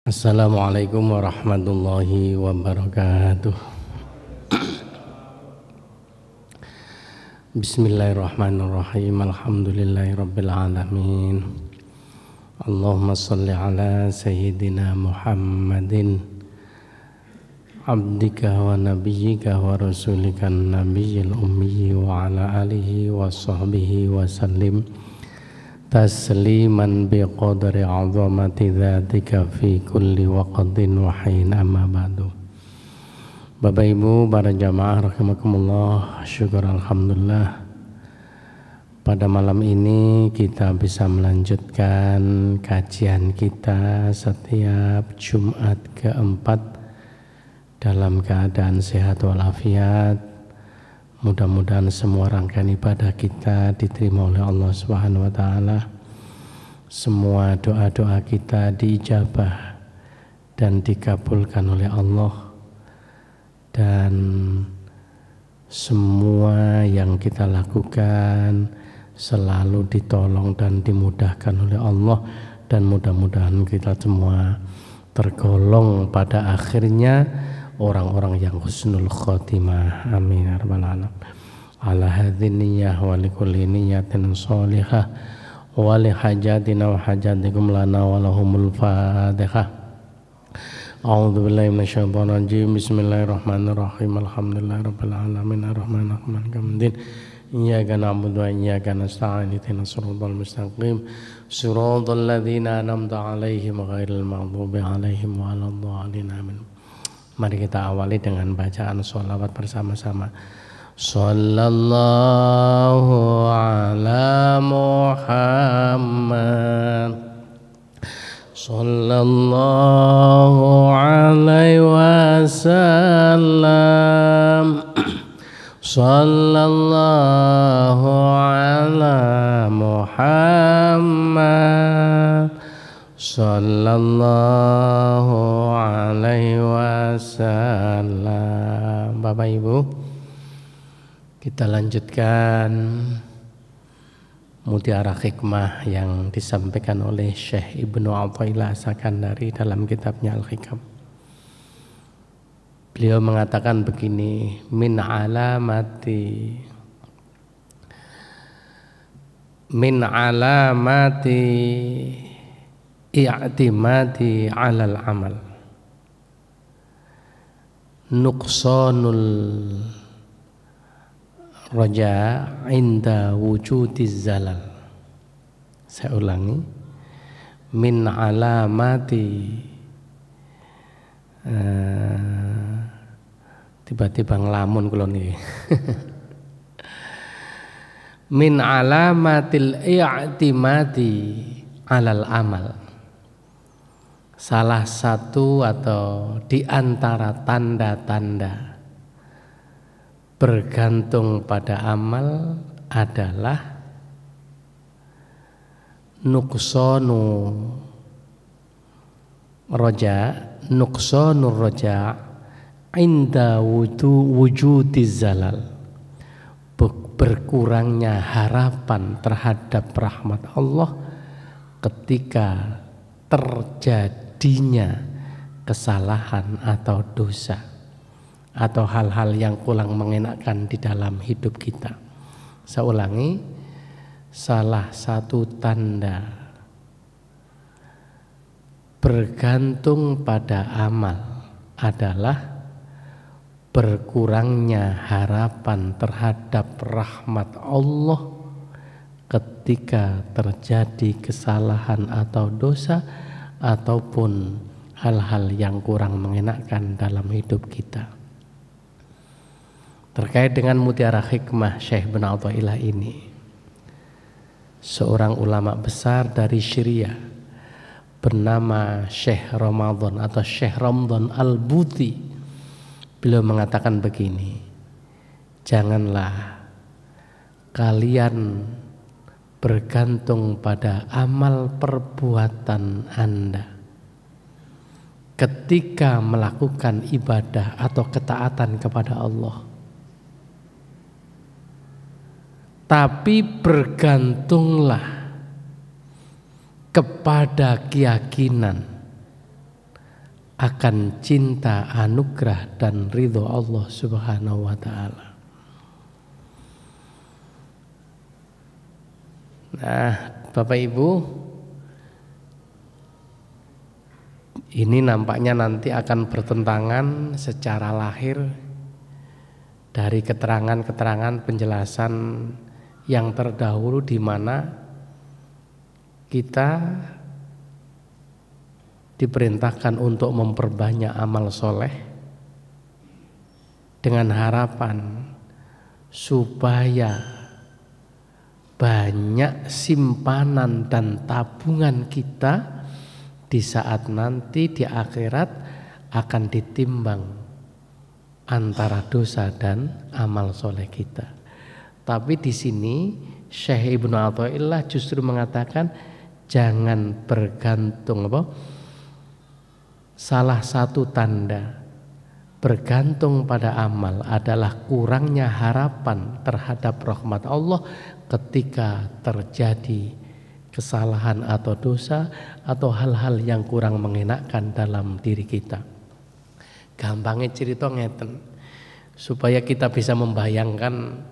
Assalamualaikum warahmatullahi wabarakatuh. Bismillahirrahmanirrahim. Alhamdulillahirabbil alamin. Allahumma shalli ala sayyidina Muhammadin abdika wa nabiyyika wa rasulika nabiyil ummi wa ala alihi wa sahbihi wa sallim tasliman biqadri azamati dzatika fi kulli waqtin wa hin, amma ba'du. Bapak Ibu, para jamaah rahimakumullah, syukur alhamdulillah pada malam ini kita bisa melanjutkan kajian kita setiap Jumat keempat dalam keadaan sehat walafiat. Mudah-mudahan semua rangkaian ibadah kita diterima oleh Allah Subhanahu wa taala. Semua doa-doa kita diijabah dan dikabulkan oleh Allah, dan semua yang kita lakukan selalu ditolong dan dimudahkan oleh Allah, dan mudah-mudahan kita semua tergolong pada akhirnya orang-orang yang husnul khotimah, amin ya rabbal alamin. Ala hadhin niyyah wa likulli niyyatin sholihah wa li hajatina wa hajatikum lana wa lahumul fatihah. A'udzu billahi minasyaitonir rajim. Bismillahirrahmanirrahim. Alhamdulillahirabbil alamin arrahmanirrahim maliki yaumiddin. Iyyaka na'budu wa iyyaka nasta'in ihdinas siratal mustaqim siratal ladzina an'amta 'alaihim ghairil maghdubi 'alaihim waladdallin. Amin. Mari kita awali dengan bacaan sholawat bersama-sama. Sallallahu ala Muhammad, sallallahu alaihi wasallam, sallallahu ala Muhammad, sallallahu alaihi wasallam. Bapak Ibu, kita lanjutkan mutiara hikmah yang disampaikan oleh Syekh Ibnu Athaillah As-Sakandari dalam kitabnya Al-Hikam. Beliau mengatakan begini, min alamati i'timadi 'alal amal nuqsanul raja inda wujudiz zalal. Saya ulangi, min alamati, tiba-tiba ngelamun kula niki. Min alamatil i'timadi 'alal amal, salah satu atau di antara tanda-tanda bergantung pada amal adalah nuqsanur roja inda wujudiz zalal, berkurangnya harapan terhadap rahmat Allah ketika terjadinya kesalahan atau dosa atau hal-hal yang kurang mengenakan di dalam hidup kita. Saya ulangi, salah satu tanda bergantung pada amal adalah berkurangnya harapan terhadap rahmat Allah ketika terjadi kesalahan atau dosa ataupun hal-hal yang kurang mengenakan dalam hidup kita. Terkait dengan mutiara hikmah Syekh Ibnu Athaillah ini, seorang ulama besar dari Syria bernama Syekh Ramadan atau Syekh Ramadan Al-Buti, beliau mengatakan begini, janganlah kalian bergantung pada amal perbuatan Anda ketika melakukan ibadah atau ketaatan kepada Allah, tapi bergantunglah kepada keyakinan akan cinta, anugerah dan ridho Allah Subhanahu wa ta'ala. Nah, Bapak Ibu, ini nampaknya nanti akan bertentangan secara lahir dari keterangan-keterangan penjelasan yang terdahulu, di mana kita diperintahkan untuk memperbanyak amal soleh dengan harapan supaya banyak simpanan dan tabungan kita di saat nanti di akhirat akan ditimbang antara dosa dan amal soleh kita. Tapi di sini Syekh Ibnu Athaillah justru mengatakan jangan bergantung salah satu tanda bergantung pada amal adalah kurangnya harapan terhadap rahmat Allah ketika terjadi kesalahan atau dosa atau hal-hal yang kurang mengenakan dalam diri kita. Gampangnya cerita ngeten, supaya kita bisa membayangkan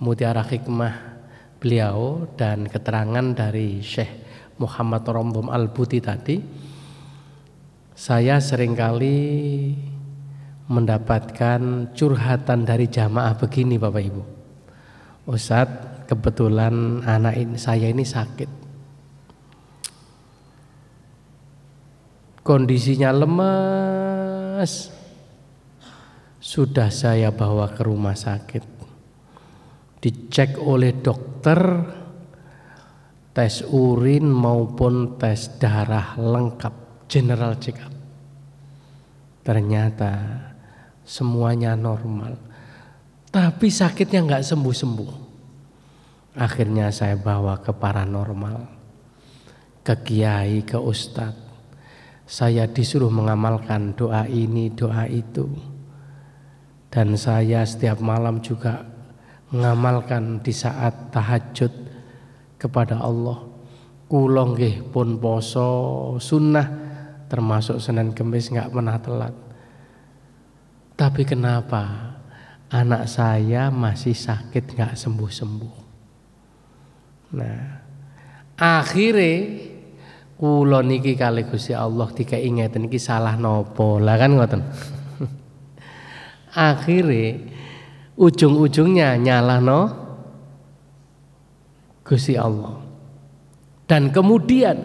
mutiara hikmah beliau dan keterangan dari Syekh Muhammad Ramdham Al-Buti tadi. Saya seringkali mendapatkan curhatan dari jamaah begini, Bapak Ibu. Ustadz, kebetulan saya ini sakit, kondisinya lemas, sudah saya bawa ke rumah sakit, dicek oleh dokter, tes urin maupun tes darah lengkap, general check up. Ternyata semuanya normal, tapi sakitnya nggak sembuh-sembuh. Akhirnya saya bawa ke paranormal, ke kiai, ke ustadz. Saya disuruh mengamalkan doa ini, doa itu. Dan saya setiap malam juga mengamalkan di saat tahajud kepada Allah. Kula nggih pun poso sunnah, termasuk Senin Kemis nggak pernah telat. Tapi kenapa anak saya masih sakit nggak sembuh-sembuh? Nah, akhirnya kula niki kali Gusti Allah dikai ngeten iki salah nopo lah kan ngoten. Akhirnya ujung-ujungnya nyalahno Gusti Allah. Dan kemudian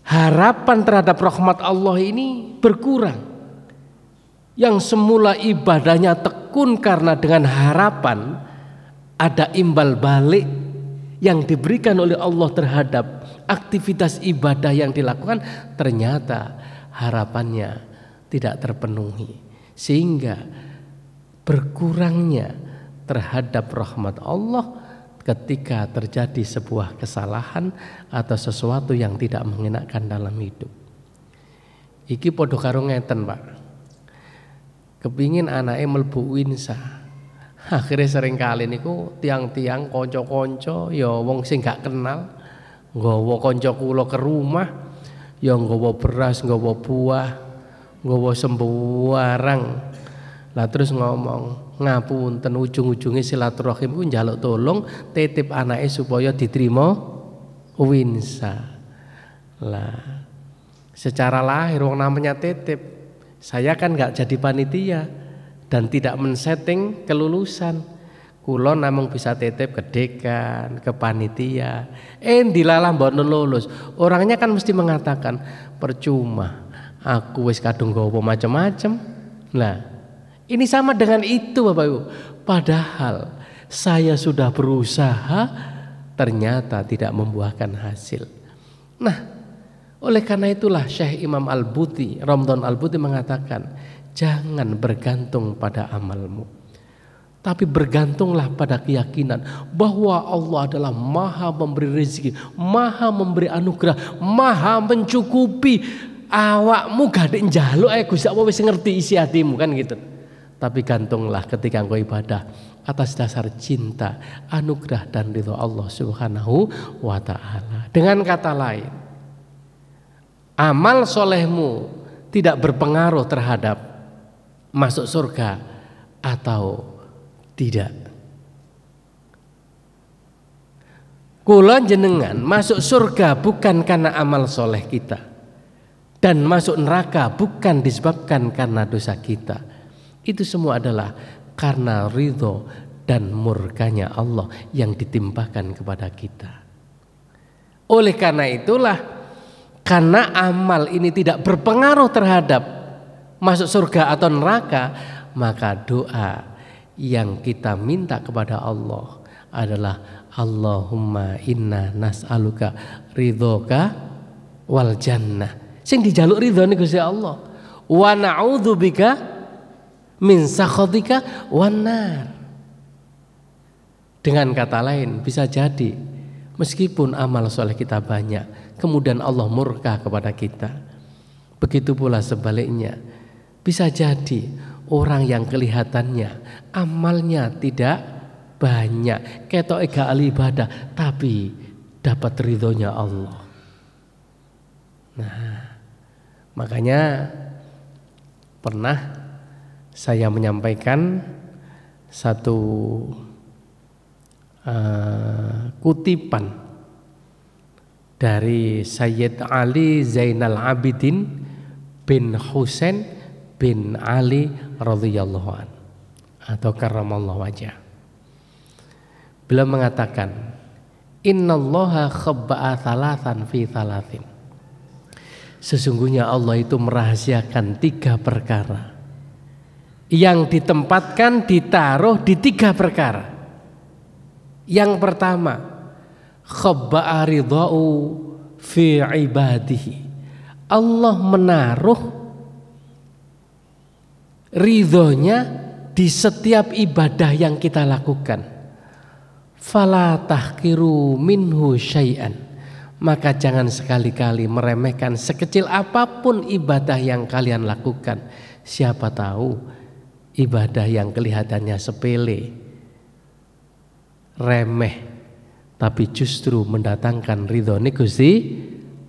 harapan terhadap rahmat Allah ini berkurang. Yang semula ibadahnya tekun karena dengan harapan ada imbal balik yang diberikan oleh Allah terhadap aktivitas ibadah yang dilakukan, ternyata harapannya tidak terpenuhi, sehingga berkurangnya terhadap rahmat Allah ketika terjadi sebuah kesalahan atau sesuatu yang tidak mengenakan dalam hidup. Iki podo karo ngeten, Pak. Kepingin anake mlebu Winsa. Akhirnya sering kali niku tiang-tiang konco-konco ya wong sing gak kenal nggawa konco kula ke rumah, ya nggawa beras, nggawa buah, nggawa sembarang. Lah terus ngomong, ngapunten, ujung-ujunge silaturahim ku njaluk tolong titip anake supaya diterima Winsa. Lah secara lahir wong namanya titip, saya kan gak jadi panitia dan tidak men-setting kelulusan. Kula namung bisa titip ke dekan, ke panitia. Dilalah mboten lulus. Orangnya kan mesti mengatakan, percuma, aku wis kadung nggawa macam-macam. Nah, ini sama dengan itu Bapak Ibu. Padahal saya sudah berusaha, ternyata tidak membuahkan hasil. Nah, oleh karena itulah Syekh Imam Al-Buti, Ramdhan Al-Buti mengatakan, jangan bergantung pada amalmu, tapi bergantunglah pada keyakinan bahwa Allah adalah Maha memberi rezeki, Maha memberi anugerah, Maha mencukupi. Awakmu gak njaluk ae Gusti Allah wis ngerti isi hatimu kan gitu. Tapi gantunglah ketika engkau ibadah atas dasar cinta, anugerah dan ridho Allah Subhanahu wa taala. Dengan kata lain, amal solehmu tidak berpengaruh terhadap masuk surga atau tidak. Kula jenengan masuk surga bukan karena amal soleh kita, dan masuk neraka bukan disebabkan karena dosa kita. Itu semua adalah karena ridho dan murkanya Allah yang ditimpakan kepada kita. Oleh karena itulah, karena amal ini tidak berpengaruh terhadap masuk surga atau neraka, maka doa yang kita minta kepada Allah adalah Allahumma inna nas'aluka ridhoka wal jannah. Sing dijaluk ridho nih Gusti Allah. Wa na'udzubika min sakhatika wan nar. Dengan kata lain, bisa jadi meskipun amal soleh kita banyak, kemudian Allah murka kepada kita. Begitu pula sebaliknya, bisa jadi orang yang kelihatannya amalnya tidak banyak, ketok ega ahli ibadah, tapi dapat ridhonya Allah. Nah, makanya pernah saya menyampaikan satu kutipan dari Sayyid Ali Zainal Abidin bin Husain bin Ali radhiyallahu an atau karramallahu wajah. Beliau mengatakan, innallaha khabba'a thalathan fi thalathin. Sesungguhnya Allah itu merahasiakan 3 perkara yang ditempatkan, ditaruh di 3 perkara. Yang pertama, khabba'a ridha'u fi ibadihi. Allah menaruh ridhonya di setiap ibadah yang kita lakukan. Fala tahkiru minhu syai'an, maka jangan sekali-kali meremehkan sekecil apapun ibadah yang kalian lakukan. Siapa tahu ibadah yang kelihatannya sepele, remeh, tapi justru mendatangkan ridhonya Gusti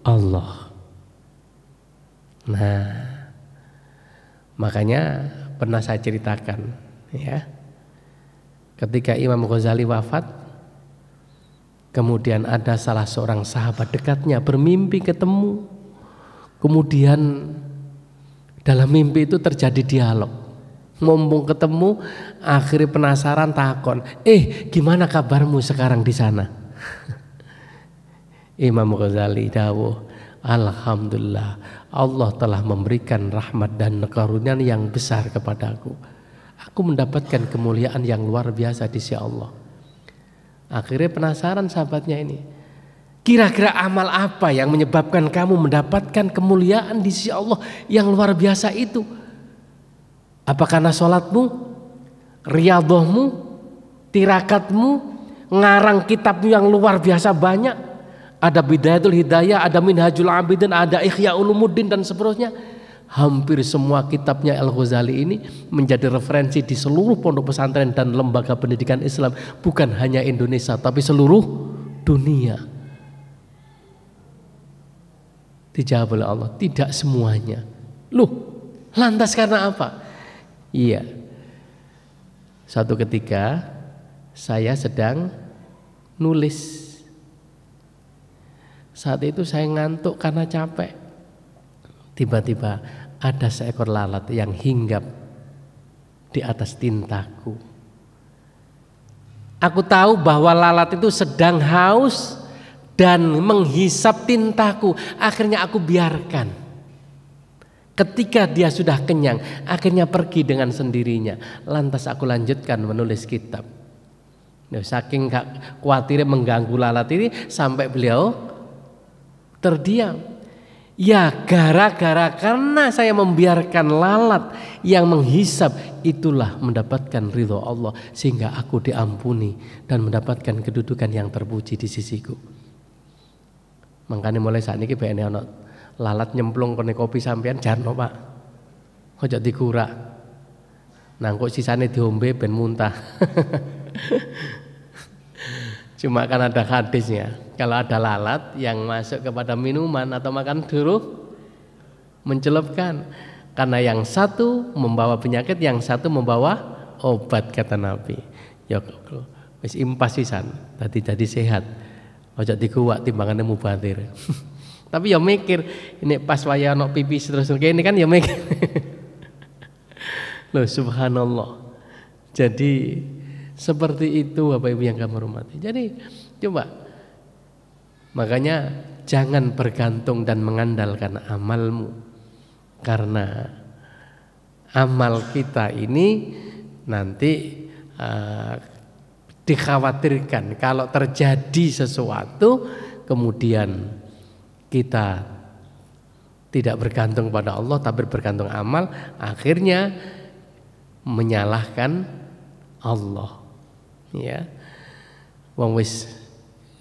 Allah. Nah, makanya pernah saya ceritakan ya, ketika Imam Ghazali wafat, kemudian ada salah seorang sahabat dekatnya bermimpi ketemu. Kemudian dalam mimpi itu terjadi dialog. Mumpung ketemu, akhirnya penasaran takon, gimana kabarmu sekarang di sana? Imam Ghazali dawuh, alhamdulillah, Allah telah memberikan rahmat dan karunia yang besar kepadaku. Aku mendapatkan kemuliaan yang luar biasa di sisi Allah. Akhirnya penasaran sahabatnya ini, kira-kira amal apa yang menyebabkan kamu mendapatkan kemuliaan di sisi Allah yang luar biasa itu? Apa karena sholatmu, riyadhahmu, tirakatmu, ngarang kitabmu yang luar biasa banyak? Ada Bidayatul Hidayah, ada Minhajul Abidin, ada Ihya Ulumuddin dan seterusnya. Hampir semua kitabnya Al-Ghazali ini menjadi referensi di seluruh pondok pesantren dan lembaga pendidikan Islam, bukan hanya Indonesia tapi seluruh dunia. Dijawab oleh Allah, tidak semuanya. Loh, lantas karena apa? Iya, satu ketika saya sedang nulis. Saat itu saya ngantuk karena capek. Tiba-tiba ada seekor lalat yang hinggap di atas tintaku. Aku tahu bahwa lalat itu sedang haus dan menghisap tintaku. Akhirnya aku biarkan. Ketika dia sudah kenyang, akhirnya pergi dengan sendirinya. Lantas aku lanjutkan menulis kitab. Saking khawatirnya mengganggu lalat ini, sampai beliau terdiam. Ya, gara-gara karena saya membiarkan lalat yang menghisap, itulah mendapatkan ridho Allah, sehingga aku diampuni dan mendapatkan kedudukan yang terpuji di sisiku. Makanya mulai saat ini bene ono lalat nyemplung kene kopi sampean jarno Pak. Ojo dikurak. Nang kok sisane diombe ben muntah. Cuma kan ada hadisnya, kalau ada lalat yang masuk kepada minuman atau makan dulu, mencelupkan. Karena yang satu membawa penyakit, yang satu membawa obat, kata Nabi. Ya wis impas pisan, jadi sehat. Ojo dikuwak timbangane mubatir. Tapi ya mikir, ini pas waya ono pipis terus ini kan ya mikir. Loh subhanallah. Jadi seperti itu Bapak Ibu yang kami hormati. Jadi coba, makanya jangan bergantung dan mengandalkan amalmu. Karena amal kita ini nanti dikhawatirkan kalau terjadi sesuatu kemudian kita tidak bergantung pada Allah tapi bergantung amal, akhirnya menyalahkan Allah. Ya, wong wis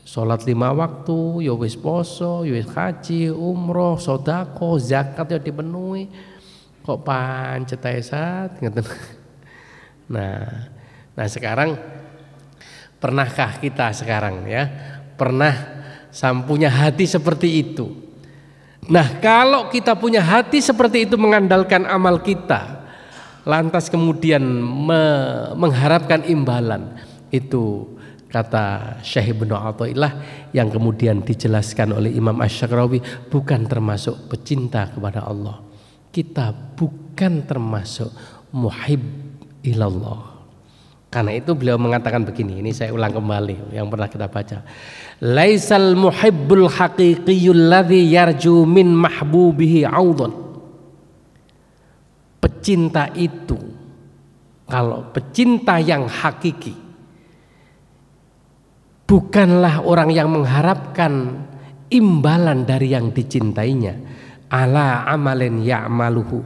sholat 5 waktu, ya wis poso, ya wis haji, umroh, sedekah, zakat ya dipenuhi, kok pancet ae sat ngeten. Nah sekarang pernahkah kita sekarang ya pernah punya hati seperti itu? Nah kalau kita punya hati seperti itu mengandalkan amal kita, lantas kemudian mengharapkan imbalan, itu kata Syekh Ibnu Athaillah yang kemudian dijelaskan oleh Imam Asy-Syakrawi bukan termasuk pecinta kepada Allah. Kita bukan termasuk muhib ilallah. Karena itu beliau mengatakan begini, ini saya ulang kembali yang pernah kita baca. Laisal muhibbul haqiqiyyul ladzi yarju min mahbubihi 'audhan. Pecinta itu, kalau pecinta yang hakiki, bukanlah orang yang mengharapkan imbalan dari yang dicintainya, ala amalin ya'maluhu,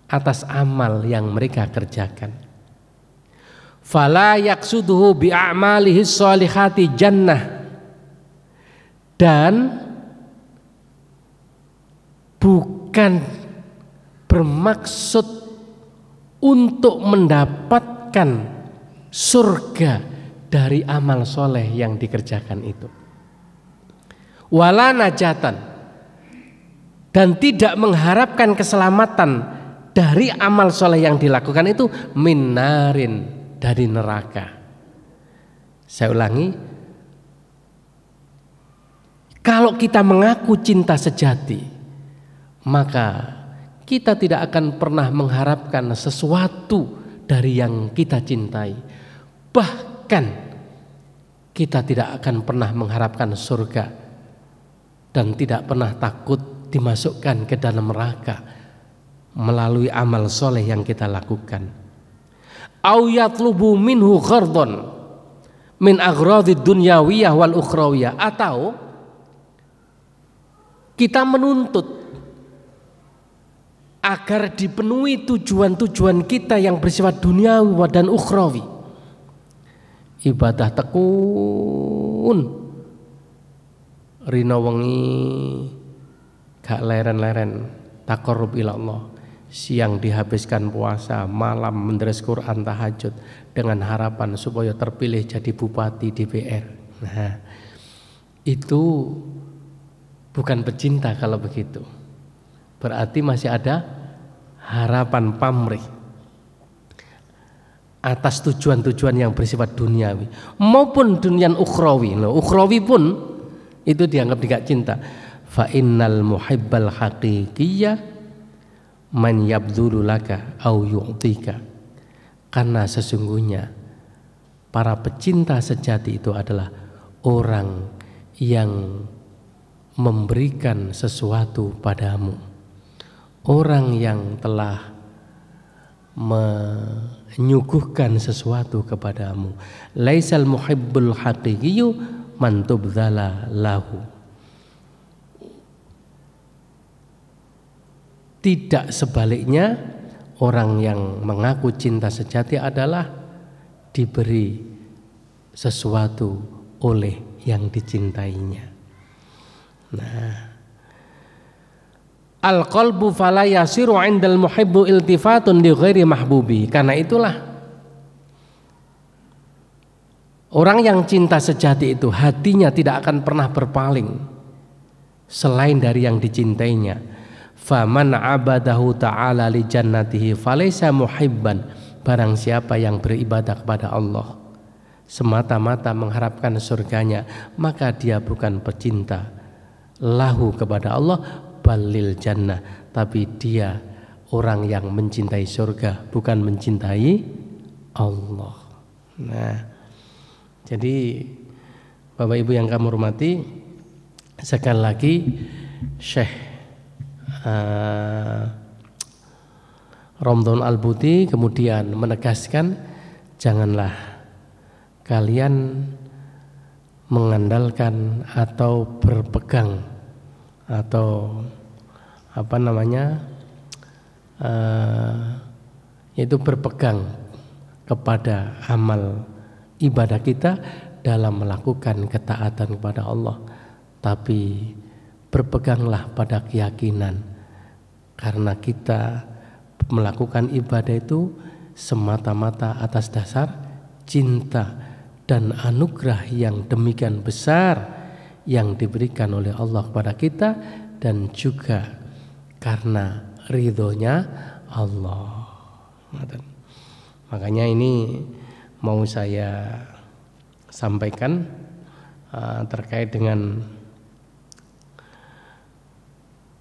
atas amal yang mereka kerjakan. Fala yaqsuduhu bi a'malihi sholihati jannah, dan bukan bermaksud untuk mendapatkan surga dari amal soleh yang dikerjakan itu. Wala najatan, dan tidak mengharapkan keselamatan dari amal soleh yang dilakukan itu minarin, dari neraka. Saya ulangi, kalau kita mengaku cinta sejati, maka kita tidak akan pernah mengharapkan sesuatu dari yang kita cintai. Bahkan kita tidak akan pernah mengharapkan surga dan tidak pernah takut dimasukkan ke dalam neraka melalui amal soleh yang kita lakukan. Au yatlubu minhu ghardon min agradid dunyawiyah wal ukhrawiyah, atau kita menuntut agar dipenuhi tujuan-tujuan kita yang bersifat duniawi dan ukhrawi. Ibadah tekun rina wengi gak leren-leren taqarrub ila Allah, siang dihabiskan puasa, malam mendres Quran tahajud dengan harapan supaya terpilih jadi bupati DPR. Nah, itu bukan pecinta kalau begitu. Berarti masih ada harapan pamrih atas tujuan-tujuan yang bersifat duniawi maupun dunia ukhrawi. Ukhrawi pun itu dianggap tidak cinta. Fa innal muhibbal haqiqiyya man yabdulu laka au yu'tika. Karena sesungguhnya para pecinta sejati itu adalah orang yang memberikan sesuatu padamu, orang yang telah menyuguhkan sesuatu kepadamu. Laisal muhibbul haqiqiyyu man tubdhala lahu. Tidak sebaliknya, orang yang mengaku cinta sejati adalah diberi sesuatu oleh yang dicintainya. Nah, al-qalbu fala yasiru 'indal muhibbu iltifatun li ghairi mahbubi. Karena itulah orang yang cinta sejati itu hatinya tidak akan pernah berpaling selain dari yang dicintainya. Faman abadahu ta'ala li jannatihi falaysa muhibban. Barang siapa yang beribadah kepada Allah semata-mata mengharapkan surganya, maka dia bukan pecinta lahu kepada Allah, balil jannah, tapi dia orang yang mencintai surga, bukan mencintai Allah. Nah, jadi Bapak Ibu yang kami hormati, sekali lagi Syekh Romdon Al-Buti kemudian menegaskan, janganlah kalian mengandalkan atau berpegang atau yaitu berpegang kepada amal ibadah kita dalam melakukan ketaatan kepada Allah, tapi berpeganglah pada keyakinan, karena kita melakukan ibadah itu semata-mata atas dasar cinta dan anugerah yang demikian besar yang diberikan oleh Allah kepada kita, dan juga karena ridhonya Allah. Makanya ini mau saya sampaikan terkait dengan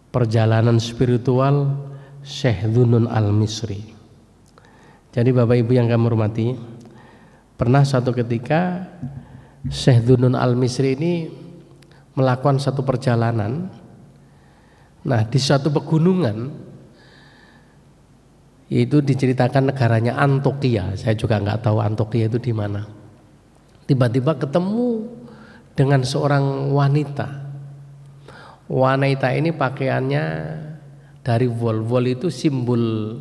perjalanan spiritual Syekh Dhunnun Al-Misri. Jadi Bapak Ibu yang kami hormati, pernah suatu ketika Syekh Dhunnun Al-Misri ini melakukan satu perjalanan. Nah, di suatu pegunungan, itu diceritakan negaranya Antokia. Saya juga nggak tahu Antokia itu di mana. Tiba-tiba ketemu dengan seorang wanita. Wanita ini pakaiannya dari wol. Wol itu simbol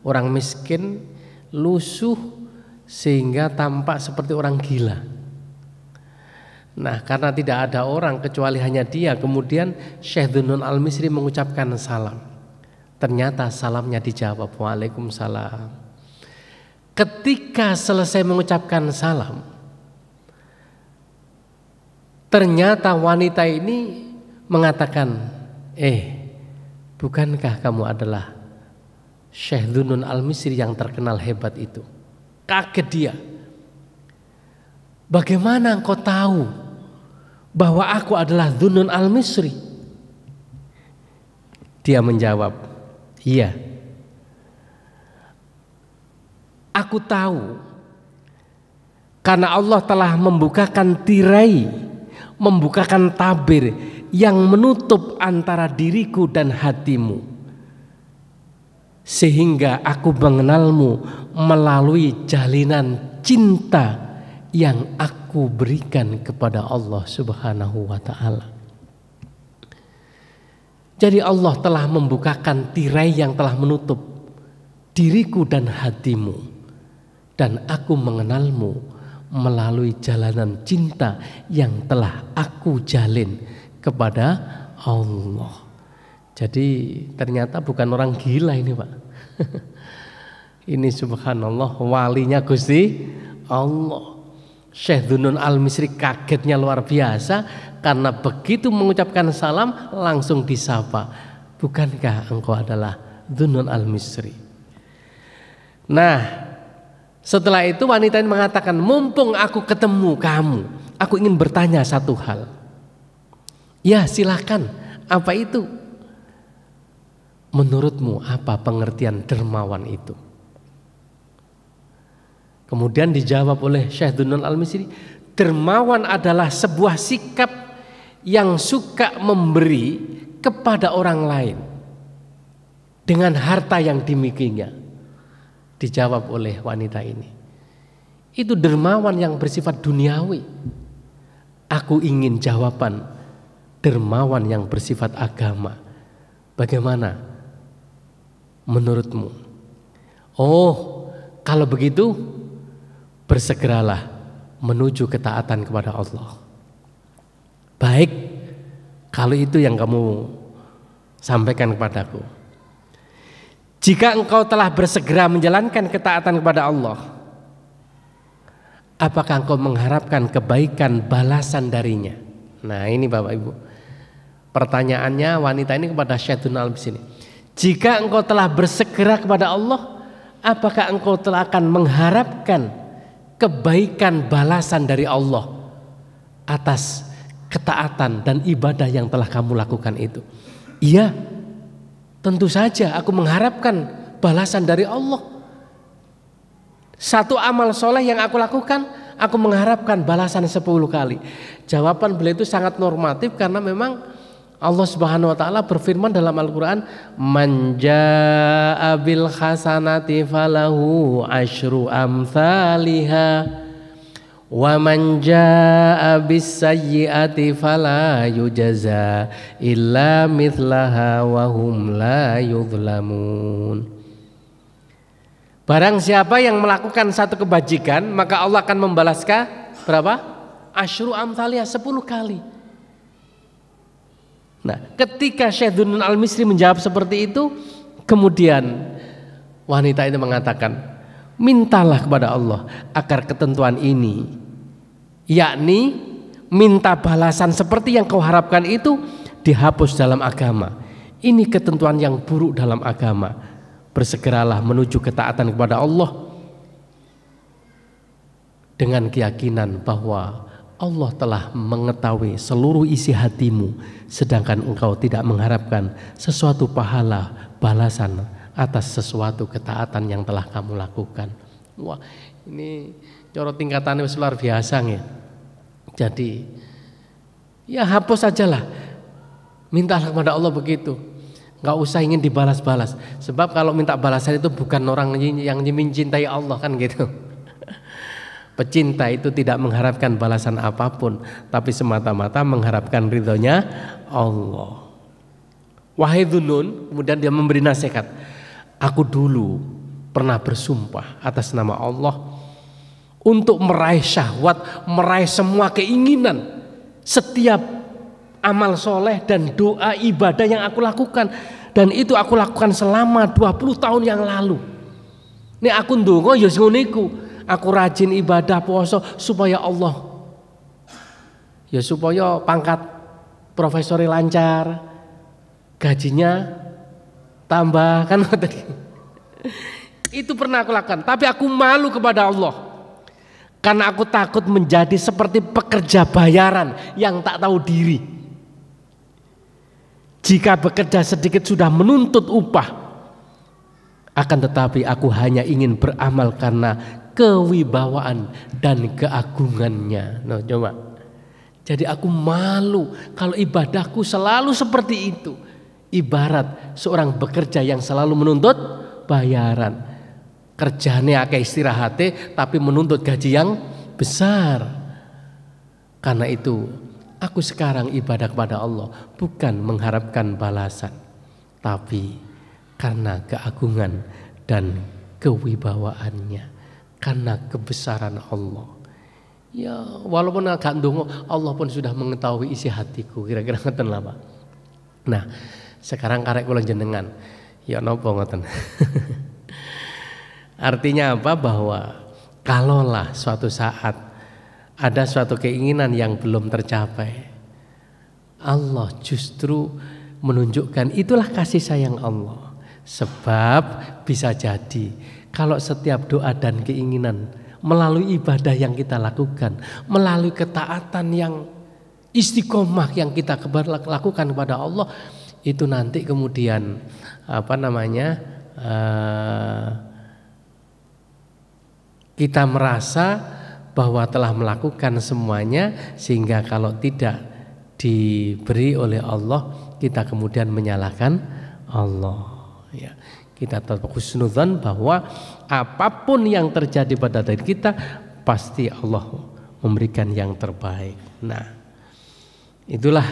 orang miskin, lusuh, sehingga tampak seperti orang gila. Nah, karena tidak ada orang kecuali hanya dia, kemudian Syekh Dhunnun Al-Misri mengucapkan salam. Ternyata salamnya dijawab, Waalaikumsalam. Ketika selesai mengucapkan salam, ternyata wanita ini mengatakan, bukankah kamu adalah Syekh Dhunnun Al-Misri yang terkenal hebat itu? Kaget dia. Bagaimana engkau tahu bahwa aku adalah Dhunnun Al-Misri? Dia menjawab, iya, aku tahu karena Allah telah membukakan tirai, membukakan tabir yang menutup antara diriku dan hatimu, sehingga aku mengenalmu melalui jalinan cinta yang aku berikan kepada Allah Subhanahu wa ta'ala. Jadi Allah telah membukakan tirai yang telah menutup diriku dan hatimu, dan aku mengenalmu melalui jalanan cinta yang telah aku jalin kepada Allah. Jadi ternyata bukan orang gila ini, Pak. Ini subhanallah, walinya Gusti Allah. Syekh Dhunnun Al-Misri kagetnya luar biasa karena begitu mengucapkan salam langsung disapa, bukankah engkau adalah Dhunnun Al-Misri? Nah, setelah itu wanita ini mengatakan, mumpung aku ketemu kamu, aku ingin bertanya satu hal. Ya, silakan. Apa itu? Menurutmu apa pengertian dermawan itu? Kemudian dijawab oleh Syekh Dhunnun Al-Misri, dermawan adalah sebuah sikap yang suka memberi kepada orang lain dengan harta yang dimilikinya. Dijawab oleh wanita ini, itu dermawan yang bersifat duniawi. Aku ingin jawaban dermawan yang bersifat agama. Bagaimana menurutmu? Oh, kalau begitu bersegeralah menuju ketaatan kepada Allah. Baik, kalau itu yang kamu sampaikan kepadaku. Jika engkau telah bersegera menjalankan ketaatan kepada Allah, apakah engkau mengharapkan kebaikan balasan darinya? Nah, ini Bapak Ibu, Pertanyaannya wanita ini kepada Syaitun al-Misri, jika engkau telah bersegera kepada Allah, apakah engkau telah akan mengharapkan kebaikan balasan dari Allah atas ketaatan dan ibadah yang telah kamu lakukan itu? Iya, tentu saja aku mengharapkan balasan dari Allah. Satu amal soleh yang aku lakukan, aku mengharapkan balasan 10 kali. Jawaban beliau itu sangat normatif karena memang Allah Subhanahu wa taala berfirman dalam Al-Qur'an, "Man jaa'a bil hasanati falahu asyru amsalihha wa man jaa'a bis sayyi'ati fala yujza illa mithlaha wa hum la yuzlamun." Barang siapa yang melakukan satu kebajikan, maka Allah akan membalaskan berapa? Asyru amsalihha, 10 kali. Nah, ketika Syaitun al-Misri menjawab seperti itu, kemudian wanita itu mengatakan, mintalah kepada Allah agar ketentuan ini, yakni minta balasan seperti yang kau harapkan itu, dihapus dalam agama. Ini ketentuan yang buruk dalam agama. Bersegeralah menuju ketaatan kepada Allah dengan keyakinan bahwa Allah telah mengetahui seluruh isi hatimu, sedangkan engkau tidak mengharapkan sesuatu pahala balasan atas sesuatu ketaatan yang telah kamu lakukan. Wah, ini coro tingkatannya luar biasa ya. Jadi ya hapus sajalah, mintalah kepada Allah begitu, nggak usah ingin dibalas-balas. Sebab kalau minta balasan itu bukan orang yang mencintai Allah kan gitu. Pecinta itu tidak mengharapkan balasan apapun, tapi semata-mata mengharapkan ridhonya Allah. Wahai Dzunun, kemudian dia memberi nasihat, aku dulu pernah bersumpah atas nama Allah untuk meraih syahwat, meraih semua keinginan, setiap amal soleh dan doa ibadah yang aku lakukan, dan itu aku lakukan selama 20 tahun yang lalu. Ini aku ndonga ya ngono iku. Aku rajin ibadah puasa supaya Allah, ya supaya pangkat profesori lancar, gajinya tambah kan. Itu pernah aku lakukan, tapi aku malu kepada Allah karena aku takut menjadi seperti pekerja bayaran yang tak tahu diri. Jika bekerja sedikit sudah menuntut upah, akan tetapi aku hanya ingin beramal karena kewibawaan dan keagungannya. Nah, coba. Jadi aku malu kalau ibadahku selalu seperti itu. Ibarat seorang bekerja yang selalu menuntut bayaran. Kerjanya akeh istirahatnya tapi menuntut gaji yang besar. Karena itu aku sekarang ibadah kepada Allah bukan mengharapkan balasan, tapi karena keagungan dan kewibawaannya, karena kebesaran Allah. Ya walaupun agak ndonga, Allah pun sudah mengetahui isi hatiku. Kira-kira ngoten lah Pak. Nah sekarang karek kula jenengan, ya napa ngoten. Artinya apa? Bahwa kalaulah suatu saat ada suatu keinginan yang belum tercapai, Allah justru menunjukkan itulah kasih sayang Allah. Sebab bisa jadi kalau setiap doa dan keinginan melalui ibadah yang kita lakukan, melalui ketaatan yang istiqomah yang kita lakukan kepada Allah, itu nanti kemudian kita merasa bahwa telah melakukan semuanya, sehingga kalau tidak diberi oleh Allah kita kemudian menyalahkan Allah. Ya, kita tetap husnudzan bahwa apapun yang terjadi pada diri kita pasti Allah memberikan yang terbaik. Nah, itulah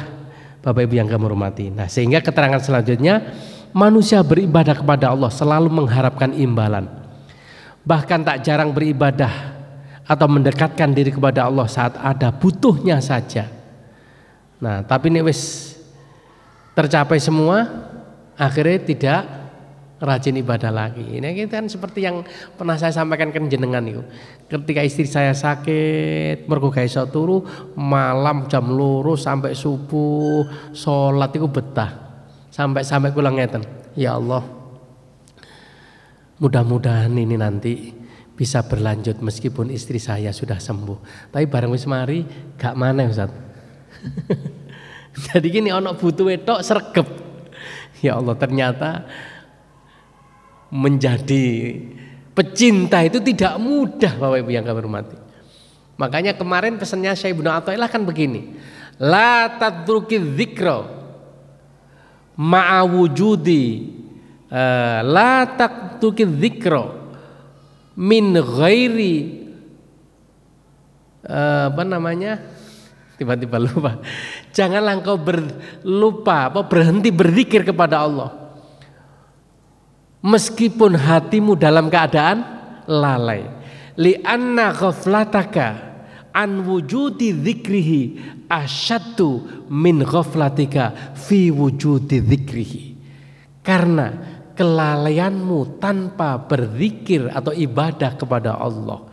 Bapak Ibu yang kami hormati. Nah, sehingga keterangan selanjutnya, manusia beribadah kepada Allah selalu mengharapkan imbalan. Bahkan tak jarang beribadah atau mendekatkan diri kepada Allah saat ada butuhnya saja. Nah, tapi ini wis tercapai semua, akhirnya tidak rajin ibadah lagi. Nah, itu kan seperti yang pernah saya sampaikan ke jenengan itu. Ketika istri saya sakit, mergo gak iso turu, malam jam 2 sampai subuh salat iku betah. Sampai kula ngeten. Ya Allah, mudah-mudahan ini nanti bisa berlanjut meskipun istri saya sudah sembuh. Tapi bareng wis mari gak maneh Ustaz. Jadi gini ono butuh tok sregep. Ya Allah, ternyata menjadi pecinta itu tidak mudah Bapak Ibu yang kami hormati. Makanya kemarin pesannya Syekh Ibnu Athaillah kan begini. La tadruki dzikra ma'a wujudi la tadruki dzikra min ghairi tiba-tiba lupa. Janganlah engkau berhenti berzikir kepada Allah meskipun hatimu dalam keadaan lalai. Li'anna ghaflataka an wujudi dzikrihi asyaddu min ghaflatika fi wujudi dzikrihi. Karena kelalaianmu tanpa berzikir atau ibadah kepada Allah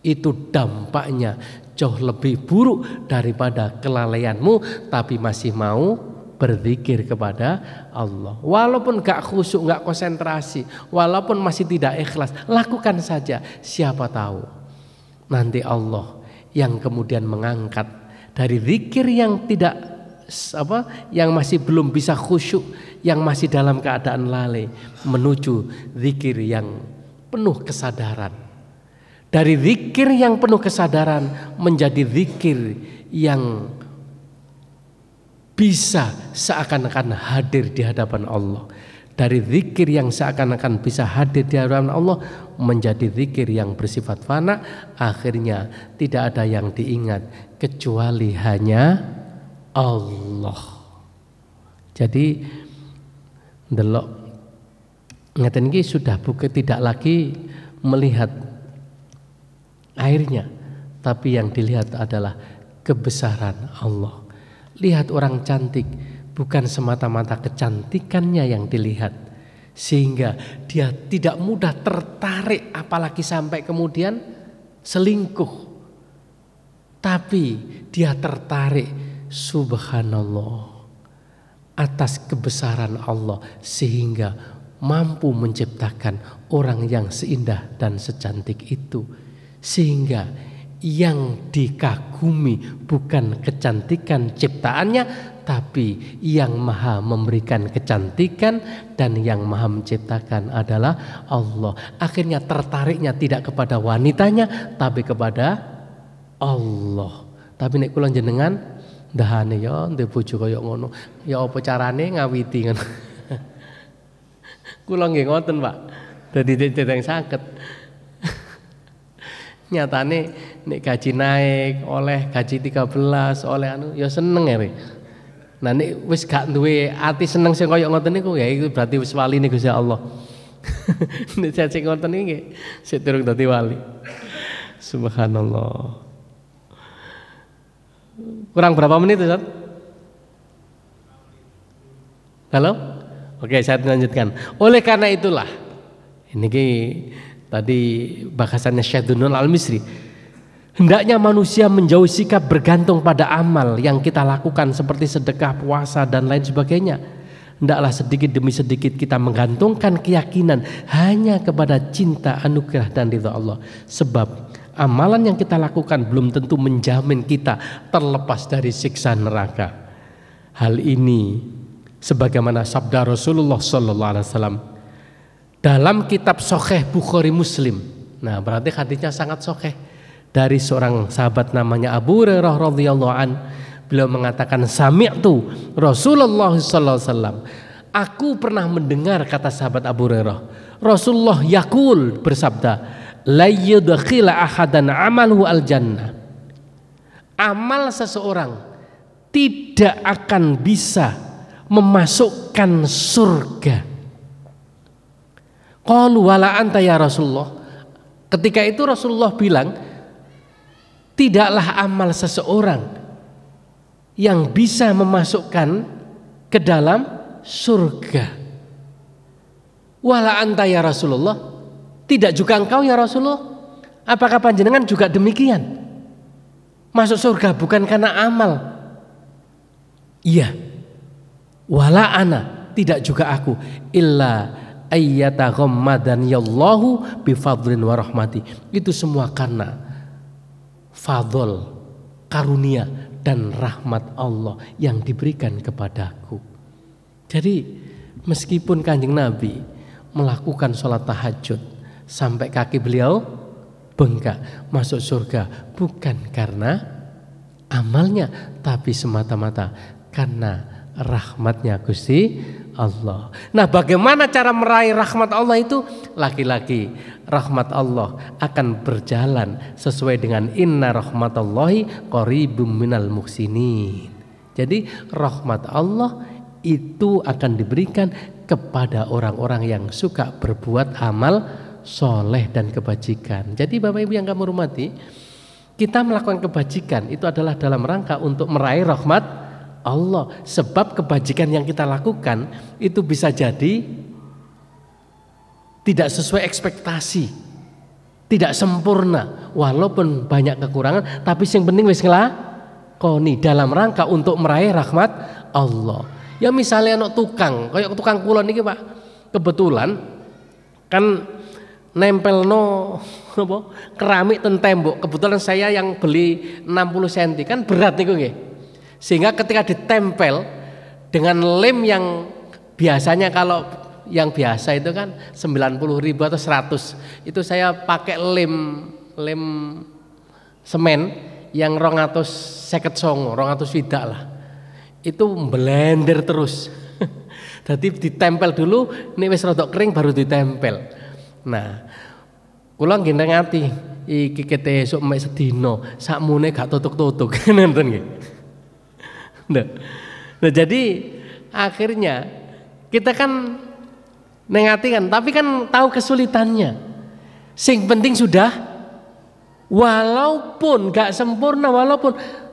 itu dampaknya jauh lebih buruk daripada kelalaianmu tapi masih mau berzikir kepada Allah. Walaupun gak khusyuk, gak konsentrasi, walaupun masih tidak ikhlas, lakukan saja. Siapa tahu nanti Allah yang kemudian mengangkat dari zikir yang tidak yang masih belum bisa khusyuk, yang masih dalam keadaan lalai, menuju zikir yang penuh kesadaran. Dari zikir yang penuh kesadaran menjadi zikir yang bisa seakan-akan hadir di hadapan Allah. Dari zikir yang seakan-akan bisa hadir di hadapan Allah menjadi zikir yang bersifat fana, akhirnya tidak ada yang diingat kecuali hanya Allah. Jadi delok ngeten iki sudah bukan tidak lagi melihat airnya, tapi yang dilihat adalah kebesaran Allah. Lihat orang cantik, bukan semata-mata kecantikannya yang dilihat, sehingga dia tidak mudah tertarik apalagi sampai kemudian selingkuh. Tapi dia tertarik, subhanallah, atas kebesaran Allah sehingga mampu menciptakan orang yang seindah dan secantik itu. Sehingga yang dikagumi bukan kecantikan ciptaannya, tapi yang maha memberikan kecantikan dan yang maha menciptakan adalah Allah. Akhirnya tertariknya tidak kepada wanitanya tapi kepada Allah. Tapi nek kula jenengan ndahane ya ndek bojo kaya ngono, ya apa carane ngawiti ngono. Kula nggih ngoten, Pak. Dadi teteng saged. Nyatane nek gaji naik, oleh gaji 13, oleh anu ya seneng ya. Nah nek wis gak duwe ati seneng sing kaya ngoten niku ya iku berarti wis wali nih Gusti Allah. Nek sing ngoten iki nggih sik durung dadi wali. Subhanallah. Kurang berapa menit Ustaz? Halo? Oke, saya lanjutkan. Oleh karena itulah ini tadi bahasannya Syekh Dunun Al-Misri, hendaknya manusia menjauhi sikap bergantung pada amal yang kita lakukan seperti sedekah, puasa dan lain sebagainya. Hendaklah sedikit demi sedikit kita menggantungkan keyakinan hanya kepada cinta, anugerah dan ridha Allah. Sebab amalan yang kita lakukan belum tentu menjamin kita terlepas dari siksa neraka. Hal ini sebagaimana sabda Rasulullah sallallahu alaihi wasallam dalam kitab Sahih Bukhari Muslim. Nah, berarti hadisnya sangat sahih. Dari seorang sahabat namanya Abu Hurairah radhiyallahu an, beliau mengatakan sami'tu Rasulullah sallallahu alaihi wasallam. Aku pernah mendengar, kata sahabat Abu Hurairah, Rasulullah yaqul, bersabda, la yudkhila ahadan amaluhu al jannah. Amal seseorang tidak akan bisa memasukkan surga. Qalu wala anta ya Rasulullah. Ketika itu Rasulullah bilang, tidaklah amal seseorang yang bisa memasukkan ke dalam surga. Wala anta ya Rasulullah, tidak juga engkau ya Rasulullah. Apakah panjenengan juga demikian? Masuk surga bukan karena amal? Iya. Wala ana, tidak juga aku. Illa ayyataghammadani Allahu bifadlin wa rahmati. Itu semua karena fadl, karunia dan rahmat Allah yang diberikan kepadaku. Jadi meskipun Kanjeng Nabi melakukan sholat tahajud sampai kaki beliau bengkak, masuk surga bukan karena amalnya, tapi semata-mata karena rahmatnya Gusti Allah. Nah, bagaimana cara meraih rahmat Allah itu? Laki-laki, rahmat Allah akan berjalan sesuai dengan inna rahmatallahi qaribum minal muhsinin. Jadi rahmat Allah itu akan diberikan kepada orang-orang yang suka berbuat amal soleh dan kebajikan. Jadi Bapak Ibu yang kami hormati, kita melakukan kebajikan itu adalah dalam rangka untuk meraih rahmat Allah. Sebab kebajikan yang kita lakukan itu bisa jadi tidak sesuai ekspektasi, tidak sempurna, walaupun banyak kekurangan, tapi yang penting wis nglakoni dalam rangka untuk meraih rahmat Allah. Ya misalnya anak tukang, kayak tukang kulon ini Pak, kebetulan kan nempel keramik ten tembok. Kebetulan saya yang beli 60 cm kan berat niku nggih. Sehingga ketika ditempel dengan lem yang biasanya kalau yang biasa itu kan 90.000 atau 100, itu saya pakai lem semen yang 250 swidak lah. Itu blender terus. Jadi ditempel dulu, nek wis rada kering baru ditempel. Nah, kula nggih ngati iki kete esuk mek sedina, sakmune gak tutuk-tutuk nenten nggih. Nah, jadi akhirnya kita kan nengati kan, tapi kan tahu kesulitannya. Sing penting sudah, walaupun gak sempurna,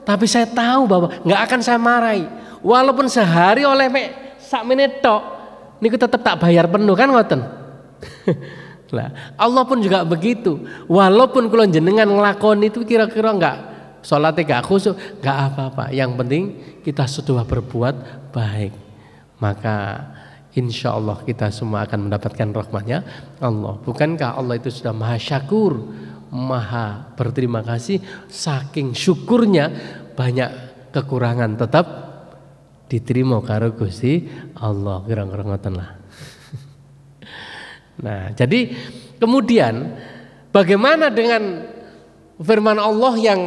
tapi saya tahu bahwa gak akan saya marahi. Walaupun sehari oleh mek sak menit tok, niku tetap tak bayar penuh kan ngoten. Lah, Allah pun juga begitu. Walaupun kula jenengan nglakoni itu kira-kira enggak salatnya enggak khusyuk, enggak apa-apa. Yang penting kita sudah berbuat baik. Maka insya Allah kita semua akan mendapatkan rahmatnya Allah. Bukankah Allah itu sudah maha syakur, maha berterima kasih, saking syukurnya banyak kekurangan tetap diterima karo Gusti Allah. Kira-kira ngoten lah. Nah, jadi kemudian bagaimana dengan firman Allah yang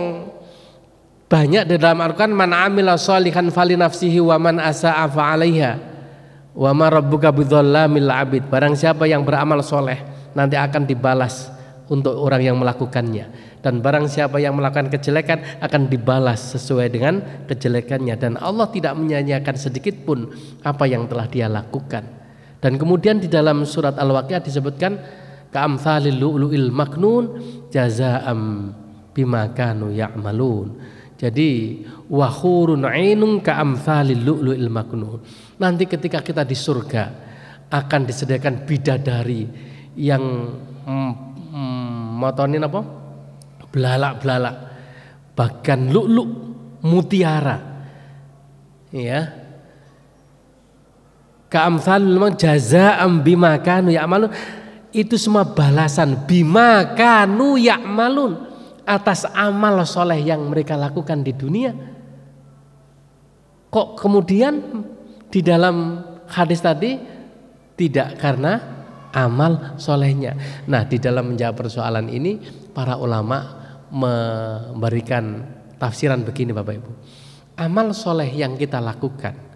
banyak di dalam Al-Qur'an, man amila sholihan fali nafsihi wa man asa'a fa 'alaiha wa ma rabbuka bidzalamil 'abid. Barang siapa yang beramal soleh nanti akan dibalas untuk orang yang melakukannya, dan barang siapa yang melakukan kejelekan akan dibalas sesuai dengan kejelekannya, dan Allah tidak menyia-nyiakan sedikit pun apa yang telah dia lakukan. Dan kemudian di dalam surat Al-Waqiah disebutkan ka'amtsalil lu'lu'il maknun jazaa'am bima kanu ya'malun. Jadi wa hurun 'ainun ka'amtsalil lu'lu'il maknun. Nanti ketika kita di surga akan disediakan bidadari yang motonin apa? Belalak-belalak, bahkan lu'lu', mutiara. Ya. Ka'amtsalul jazaa'am bima kanu ya'malun, itu semua balasan bima kanu ya'malun, atas amal soleh yang mereka lakukan di dunia. Kok kemudian di dalam hadis tadi tidak karena amal solehnya? Nah, di dalam menjawab persoalan ini para ulama memberikan tafsiran begini Bapak Ibu. Amal soleh yang kita lakukan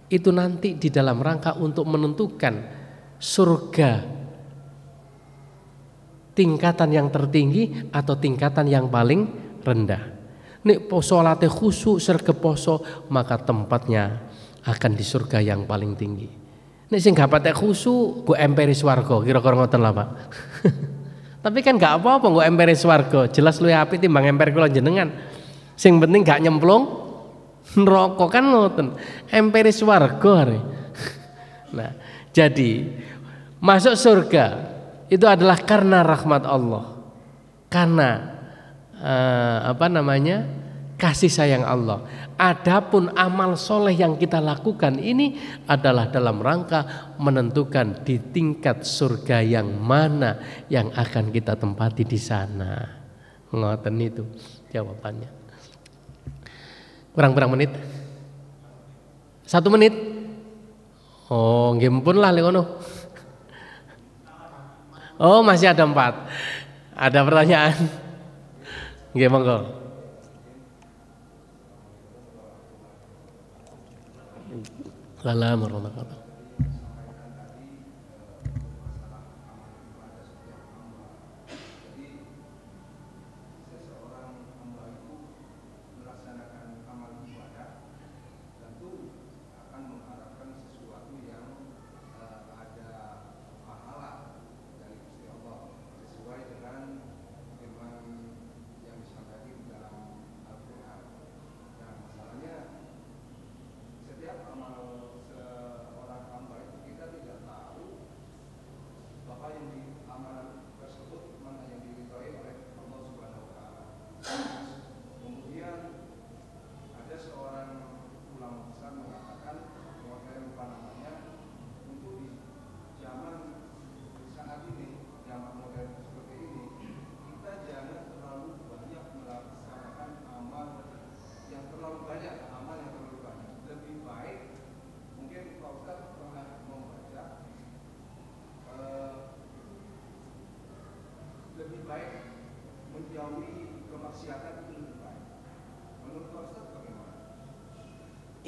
itu nanti di dalam rangka untuk menentukan surga tingkatan yang tertinggi atau tingkatan yang paling rendah. Nek salate khusyuk serge poso, maka tempatnya akan di surga yang paling tinggi. Nek sing gak patek khusyuk go emperi swarga, kira-kira ngoten lah Pak. Tapi kan gak apa-apa go emperi swarga, jelas luwih apik timbang emper kula jenengan. Sing penting gak nyemplung neraka kan ngoten, emperi swarga. Nah, jadi Masuk surga itu adalah karena rahmat Allah, karena kasih sayang Allah. Adapun amal soleh yang kita lakukan ini adalah dalam rangka menentukan di tingkat surga yang mana yang akan kita tempati di sana. Ngoten itu jawabannya. Kurang berapa menit? 1 menit? Oh, nggih pun lah ngono. Oh, masih ada 4. Ada pertanyaan? Nggih, monggo. Assalamualaikum warahmatullahi wabarakatuh.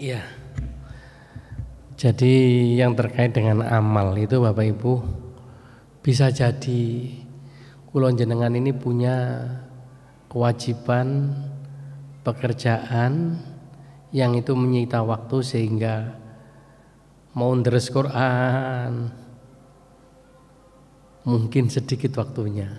Iya. Jadi yang terkait dengan amal itu Bapak Ibu, bisa jadi kula jenengan ini punya kewajiban pekerjaan yang itu menyita waktu sehingga mau deres Quran mungkin sedikit waktunya,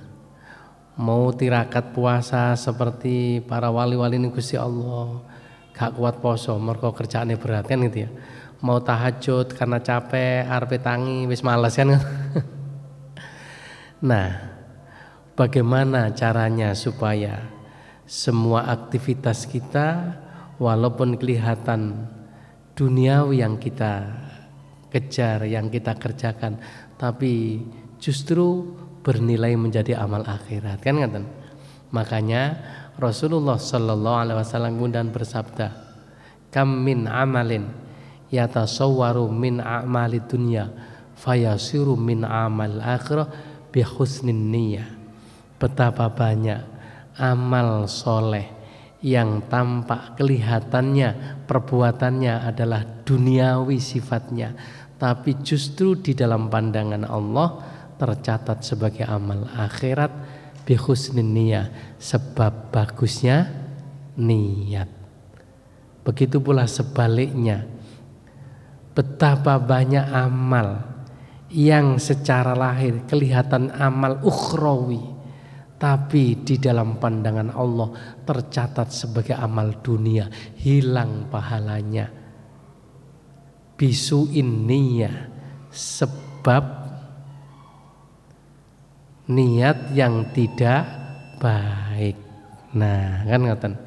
mau tirakat puasa seperti para wali-wali ini Gusti Allah gak kuat poso mergo kerjaannya berat kan gitu ya, mau tahajud karena capek arepe tangi wis males kan. Nah, bagaimana caranya supaya semua aktivitas kita walaupun kelihatan duniawi yang kita kejar, yang kita kerjakan, tapi justru bernilai menjadi amal akhirat kan ngaten. Makanya Rasulullah sallallahu alaihi wasallam kemudian bersabda, "Kam min amalin yatasawwaru min a'mali dunya fayasiru min amal akhirah bi husnin niyyah." Betapa banyak amal soleh yang tampak kelihatannya perbuatannya adalah duniawi sifatnya, tapi justru di dalam pandangan Allah tercatat sebagai amal akhirat bi husnin niyyah, sebab bagusnya niat. Begitu pula sebaliknya, betapa banyak amal yang secara lahir kelihatan amal ukhrawi, tapi di dalam pandangan Allah tercatat sebagai amal dunia, hilang pahalanya. Bisu'in niyyah, sebab niat yang tidak baik. Nah, kan ngoten.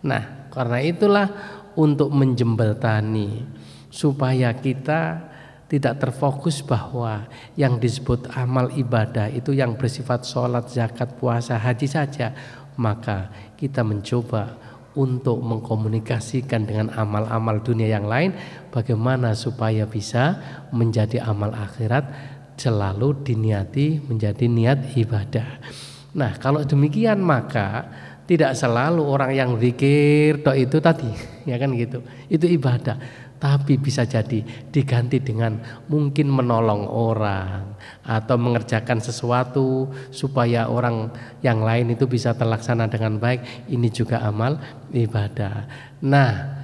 Nah, karena itulah untuk menjembatani supaya kita tidak terfokus bahwa yang disebut amal ibadah itu yang bersifat sholat, zakat, puasa, haji saja, maka kita mencoba untuk mengkomunikasikan dengan amal-amal dunia yang lain, bagaimana supaya bisa menjadi amal akhirat selalu diniati menjadi niat ibadah. Nah, kalau demikian maka tidak selalu orang yang zikir tok itu tadi, ya kan gitu. Itu ibadah, tapi bisa jadi diganti dengan mungkin menolong orang atau mengerjakan sesuatu supaya orang yang lain itu bisa terlaksana dengan baik. Ini juga amal ibadah. Nah,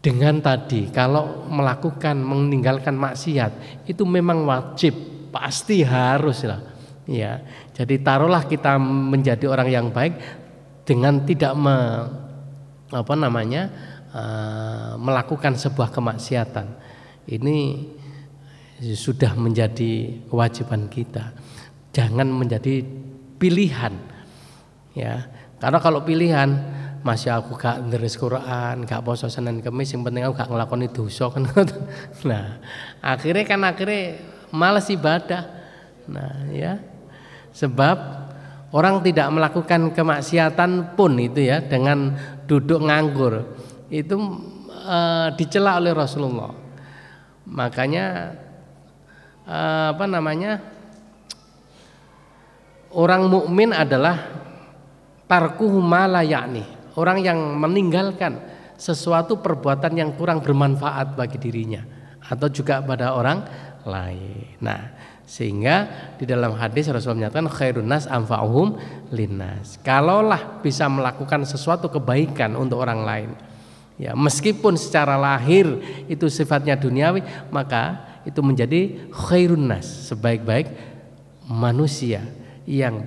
dengan tadi kalau melakukan meninggalkan maksiat itu memang wajib, pasti harus lah. Ya, jadi taruhlah kita menjadi orang yang baik dengan tidak melakukan sebuah kemaksiatan. Ini sudah menjadi kewajiban kita. Jangan menjadi pilihan, ya. Karena kalau pilihan, masih aku gak nderes Quran, gak poso Senin Kamis, yang penting aku gak ngelakoni dosa kan. Nah, akhirnya malas ibadah. Nah, ya. Sebab orang tidak melakukan kemaksiatan pun itu ya dengan duduk nganggur. Itu dicela oleh Rasulullah. Makanya orang mukmin adalah tarkuhu ma la ya'ni, orang yang meninggalkan sesuatu perbuatan yang kurang bermanfaat bagi dirinya atau juga pada orang lain. Nah, sehingga di dalam hadis Rasulullah menyatakan khairun nas anfa'uhum linnas. Kalaulah bisa melakukan sesuatu kebaikan untuk orang lain, ya meskipun secara lahir itu sifatnya duniawi, maka itu menjadi khairun nas, sebaik-baik manusia yang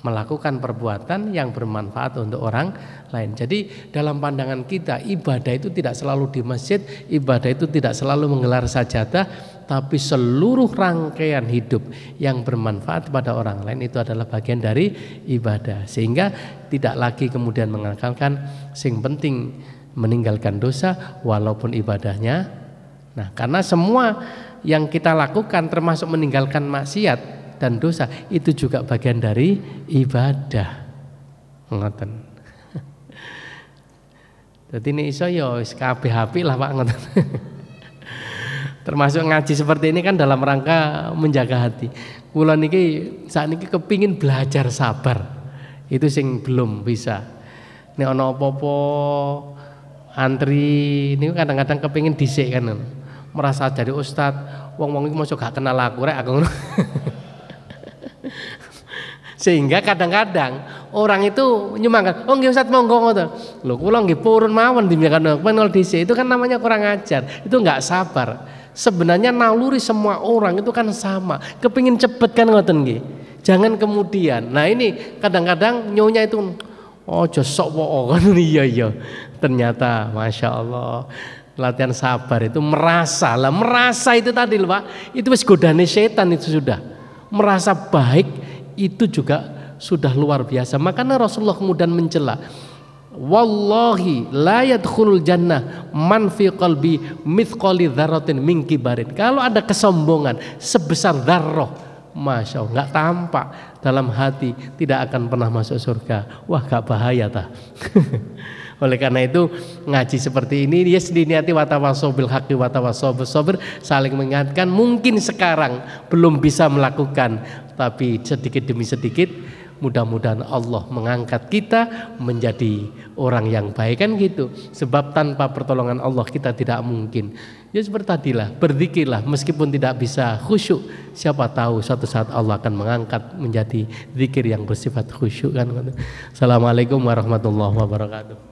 melakukan perbuatan yang bermanfaat untuk orang lain. Jadi dalam pandangan kita ibadah itu tidak selalu di masjid, ibadah itu tidak selalu menggelar sajadah, tapi seluruh rangkaian hidup yang bermanfaat pada orang lain itu adalah bagian dari ibadah. Sehingga tidak lagi kemudian mengatakan sing penting meninggalkan dosa walaupun ibadahnya. Nah, karena semua yang kita lakukan termasuk meninggalkan maksiat dan dosa itu juga bagian dari ibadah. Ngoten. Jadi ini iso ya wis kabeh lah Pak ngoten. Termasuk ngaji seperti ini kan dalam rangka menjaga hati. Kula niki sakniki kepingin belajar sabar. Itu sing belum bisa. Nek ana apa-apa antri niku kadang-kadang kepingin dhisik kan. Merasa jadi ustad, wong-wong iki mosok gak kenal aku rek aku. Sehingga kadang-kadang orang itu nyumbangkan, oh nggih Ustaz monggo ngoten. Lho kula nggih purun mawon dimikan penol dhisik. Itu kan namanya kurang ajar. Itu enggak sabar. Sebenarnya naluri semua orang itu kan sama. Kepingin cepet kan ngoten nggih. Jangan kemudian. Nah ini kadang-kadang nyonya itu ojo sok wo kan iya. Ternyata Masya Allah latihan sabar itu merasa itu tadi lho Pak. Itu wis godane setan itu sudah. Merasa baik itu juga sudah luar biasa. Makanya Rasulullah kemudian mencela, wallahi la yadkhulul jannah man fi qalbi mithqali dzarratin min kibarin. Kalau ada kesombongan sebesar dzarrah, Masya Allah, nggak tampak dalam hati, tidak akan pernah masuk surga. Wah, gak bahaya tah. Oleh karena itu ngaji seperti ini dia diniati watawasau bil haqqi watawasau bis sabr, saling mengingatkan. Mungkin sekarang belum bisa melakukan, tapi sedikit demi sedikit mudah-mudahan Allah mengangkat kita menjadi orang yang baik kan gitu. Sebab tanpa pertolongan Allah kita tidak mungkin. Ya seperti tadilah, berzikirlah meskipun tidak bisa khusyuk. Siapa tahu suatu saat Allah akan mengangkat menjadi zikir yang bersifat khusyuk kan. Assalamualaikum warahmatullahi wabarakatuh.